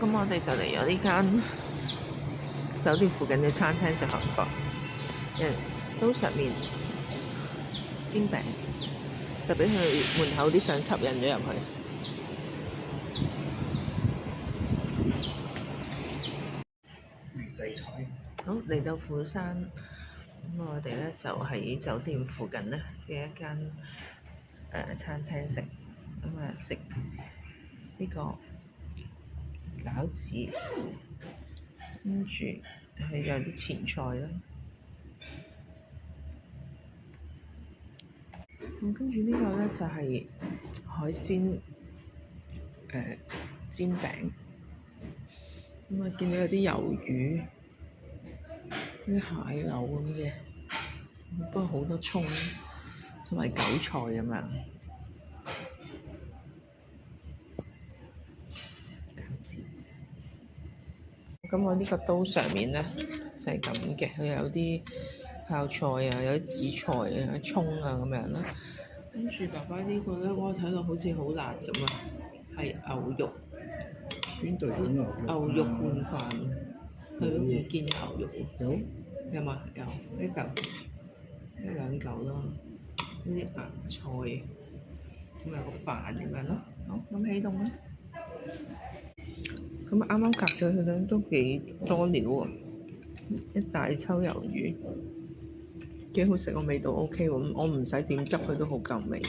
咁我哋就嚟咗呢間酒店附近嘅餐廳食韓國，刀削麵、煎餅，就俾佢門口啲相吸引咗入去。預製菜。好，嚟到釜山，咁我哋咧就喺酒店附近咧嘅一間餐廳食，咁啊食呢個餃子，跟住係有啲前菜啦。咁跟住呢個咧就係海鮮煎餅，咁啊見到有啲魷魚、啲蟹柳咁嘅，不過好多葱同埋韭菜咁樣。餃子，咁我呢個刀上面咧就係咁嘅，佢有啲泡菜啊，有啲紫菜啊、葱啊咁樣啦。跟住爸爸呢個咧，哇睇落好似好辣咁啊，係牛肉。邊度有牛肉？牛肉拌飯，係咯，唔見牛肉喎。有嘛？有一嚿，一兩嚿啦。呢啲芽菜，咁有個飯咁樣咯。好，咁起動啦。咁啱啱夾咗佢咧，都幾多料喎！一大抽魷魚，幾好食，個味道 OK 喎。我唔使點汁，佢都好夠味。